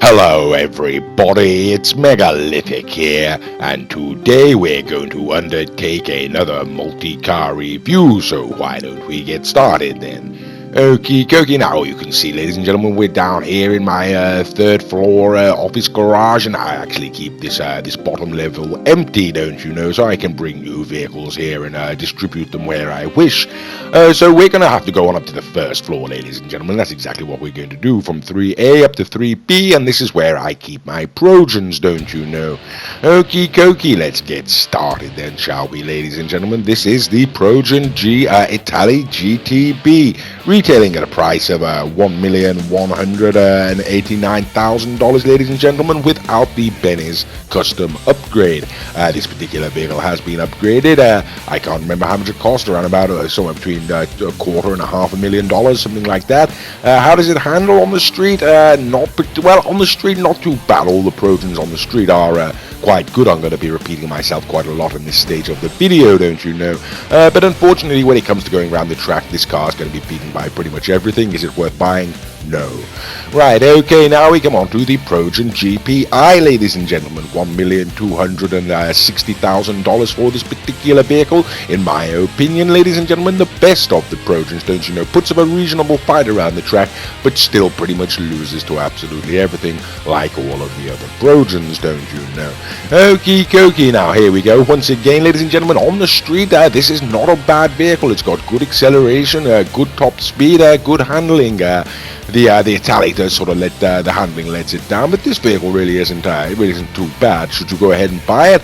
Hello everybody, it's Megalithic here, and today we're going to undertake another multi-car review, so why don't we get started then? Okie dokie, now you can see, ladies and gentlemen, we're down here in my third floor office garage, and I actually keep this bottom level empty, don't you know, so I can bring new vehicles here and distribute them where I wish. So we're going to have to go on up to the first floor, ladies and gentlemen. That's exactly what we're going to do, from 3A up to 3B, and this is where I keep my Progens, don't you know. Okie dokie, let's get started then, shall we, ladies and gentlemen. This is the Progen Italy GTB, retailing at a price of $1,189,000, ladies and gentlemen, without the Benny's custom upgrade. This particular vehicle has been upgraded. I can't remember how much it cost, around about somewhere between a quarter and $500,000, something like that. How does it handle on the street? Not well on the street, not too bad. All the Progens on the street are quite good. I'm going to be repeating myself quite a lot in this stage of the video, don't you know. But unfortunately, when it comes to going around the track, this car is going to be beaten by pretty much everything. Is it worth buying? No. Right, okay, now we come on to the Progen GPI, ladies and gentlemen. $1,260,000 for this particular vehicle. In my opinion, ladies and gentlemen, the best of the Progens, don't you know. Puts up a reasonable fight around the track, but still pretty much loses to absolutely everything, like all of the other Progens, don't you know. Okie dokie, now here we go. Once again, ladies and gentlemen, on the street, this is not a bad vehicle. It's got good acceleration, good top speed, good handling. The Italy does sort of let the handling lets it down, but this vehicle really isn't too bad. Should you go ahead and buy it?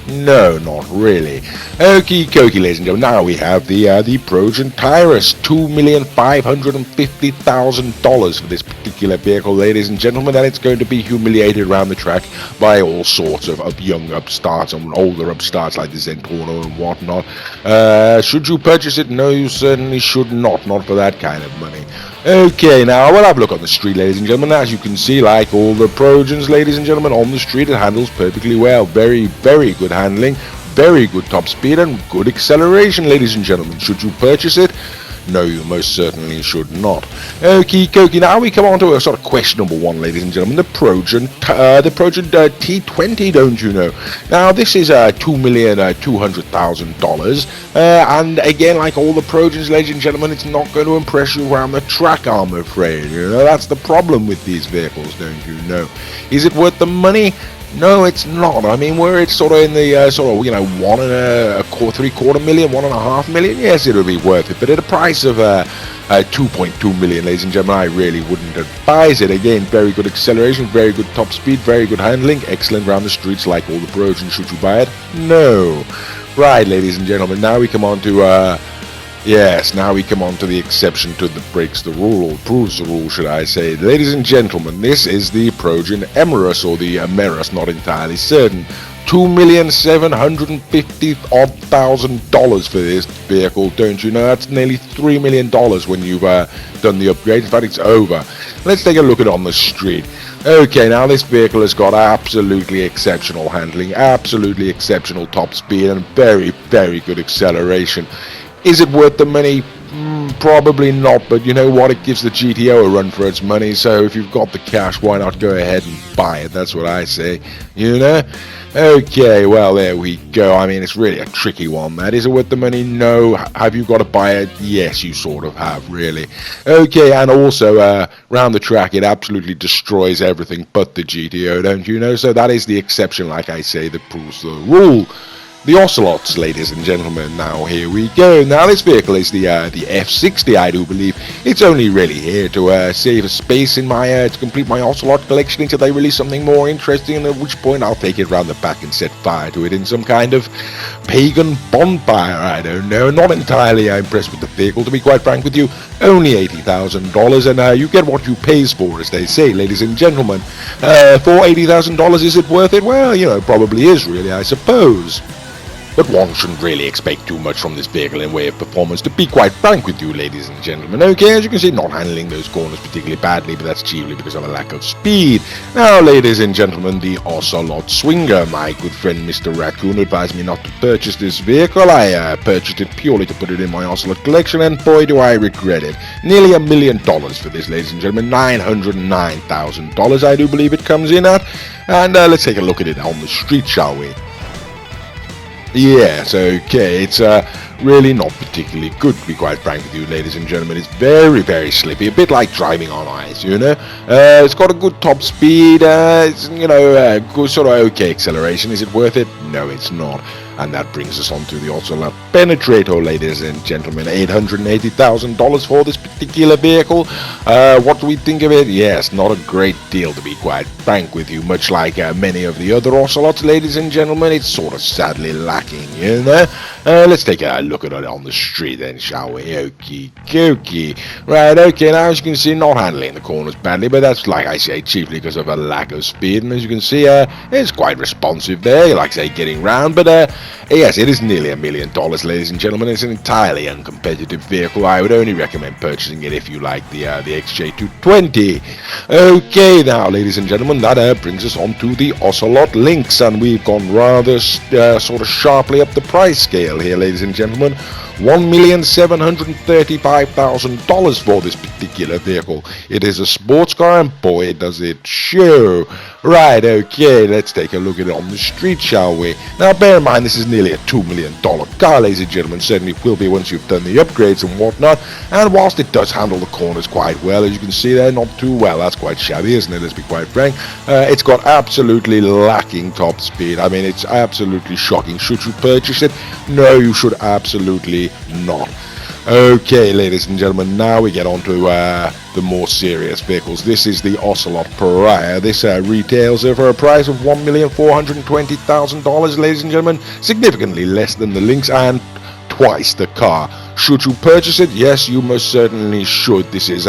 No, not really. Okie dokie, ladies and gentlemen. Now we have the Progen Tyrus, $2,550,000 for this particular vehicle, ladies and gentlemen, and it's going to be humiliated around the track by all sorts of young upstarts and older upstarts like the Zentorno and whatnot. Should you purchase it? No, you certainly should not. Not for that kind of money. Okay, now we'll have a look on the street, ladies and gentlemen. As you can see, like all the Progens, ladies and gentlemen, on the street it handles perfectly well. Very, very good handling, very good top speed, and good acceleration, ladies and gentlemen. Should you purchase it? No, you most certainly should not. Okie dokie, now we come on to a sort of questionable one, ladies and gentlemen, the Progen T20, don't you know. Now, this is $2,200,000, and again, like all the Progens, ladies and gentlemen, it's not going to impress you around the track, I'm afraid. You know, that's the problem with these vehicles, don't you know. Is it worth the money? No, it's not. I mean, where it's sort of in the $1.75 million, $1.5 million, yes, it would be worth it. But at a price of $2.2 million, ladies and gentlemen, I really wouldn't advise it. Again, very good acceleration, very good top speed, very good handling, excellent around the streets like all the Progens. Should you buy it? No. Right, ladies and gentlemen, now we come on to now we come on to the exception to the breaks the rule, or proves the rule, should I say. Ladies and gentlemen, this is the Progen Emerus, or the Emerus, not entirely certain. $2,750,000 for this vehicle, don't you know? That's nearly $3 million when you've done the upgrade. In fact, it's over. Let's take a look at it on the street. Okay, now this vehicle has got absolutely exceptional handling, absolutely exceptional top speed, and very, very good acceleration. Is it worth the money? Probably not, but you know what? It gives the GTO a run for its money, so if you've got the cash, why not go ahead and buy it? That's what I say, you know? Okay, well, there we go. I mean, it's really a tricky one, that. Is it worth the money? No. Have you got to buy it? Yes, you sort of have, really. Okay, and also, round the track, it absolutely destroys everything but the GTO, don't you know? So that is the exception, like I say, that proves the rule. The Ocelots, ladies and gentlemen. Now here we go. Now this vehicle is the F60, I do believe. It's only really here to save a space in my to complete my Ocelot collection until they release something more interesting, and at which point I'll take it round the back and set fire to it in some kind of pagan bonfire. I don't know. Not entirely impressed with the vehicle, to be quite frank with you. Only $80,000, and you get what you pays for, as they say, ladies and gentlemen. For $80,000, is it worth it? Well, you know, it probably is, really, I suppose. but one shouldn't really expect too much from this vehicle in way of performance, to be quite frank with you, ladies and gentlemen. Okay, as you can see, not handling those corners particularly badly, but that's chiefly because of a lack of speed. Now, ladies and gentlemen, the Ocelot Swinger. My good friend Mr. Raccoon advised me not to purchase this vehicle. I purchased it purely to put it in my Ocelot collection, and boy do I regret it. Nearly $1 million for this, ladies and gentlemen. $909,000 I do believe it comes in at. And let's take a look at it on the street, shall we? Yes, okay, it's really not particularly good, to be quite frank with you, ladies and gentlemen. It's very, very slippy, a bit like driving on ice, you know. It's got a good top speed, it's, you know, good sort of okay acceleration. Is it worth it? No, it's not. And that brings us on to the Ocelot Penetrator, ladies and gentlemen. $880,000 for this particular vehicle. What do we think of it? Yes, not a great deal, to be quite frank with you. Much like many of the other Ocelots, ladies and gentlemen, it's sort of sadly lacking, you know. Let's take a look at it on the street then, shall we? Okie dokie. Right, okay, now as you can see, not handling the corners badly, but that's, like I say, chiefly because of a lack of speed. And as you can see, it's quite responsive there, like I say, getting round, but yes, it is nearly $1 million, ladies and gentlemen. It's an entirely uncompetitive vehicle. I would only recommend purchasing it if you like the XJ220. Okay, now, ladies and gentlemen, that brings us on to the Ocelot Lynx, and we've gone rather sort of sharply up the price scale here, ladies and gentlemen. $1,735,000 for this particular vehicle. It is a sports car, and boy, does it show. Right, okay, let's take a look at it on the street, shall we? Now, bear in mind, this is nearly a $2 million car, ladies and gentlemen. Certainly will be once you've done the upgrades and whatnot. And whilst it does handle the corners quite well, as you can see there, not too well. That's quite shabby, isn't it? Let's be quite frank. It's got absolutely lacking top speed. I mean, it's absolutely shocking. Should you purchase it? No, you should absolutely not. Okay, ladies and gentlemen, now we get on to the more serious vehicles. This is the Ocelot Pariah. This retails for a price of $1,420,000, ladies and gentlemen. Significantly less than the Lynx and twice the car. Should you purchase it? Yes, you most certainly should. This is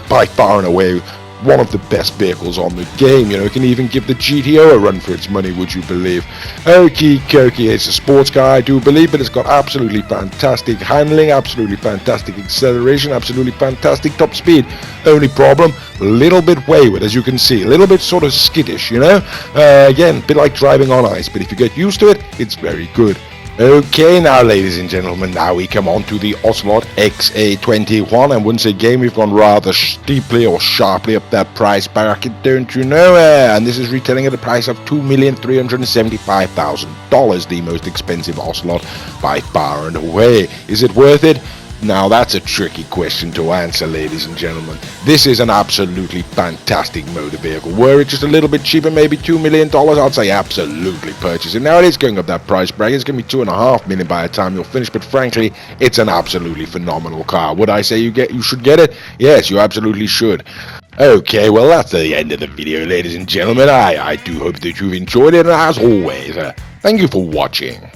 by far and away one of the best vehicles on the game. You know, it can even give the GTO a run for its money, would you believe? Okie dokie, it's a sports car, I do believe, but it's got absolutely fantastic handling, absolutely fantastic acceleration, absolutely fantastic top speed. Only problem, a little bit wayward, as you can see, a little bit sort of skittish, you know. Again, a bit like driving on ice, but if you get used to it, it's very good. Okay, now, ladies and gentlemen, now we come on to the Ocelot XA21, and once again we've gone rather steeply or sharply up that price bracket, don't you know? And this is retailing at a price of $2,375,000, the most expensive Ocelot by far and away. Is it worth it? Now, that's a tricky question to answer, ladies and gentlemen. This is an absolutely fantastic motor vehicle. Were it just a little bit cheaper, maybe $2 million, I'd say absolutely purchase it. Now, it is going up that price bracket. It's going to be $2.5 million by the time you'll finish, but frankly, it's an absolutely phenomenal car. Would I say you should get it? Yes, you absolutely should. Okay, well, that's the end of the video, ladies and gentlemen. I do hope that you've enjoyed it, and as always, thank you for watching.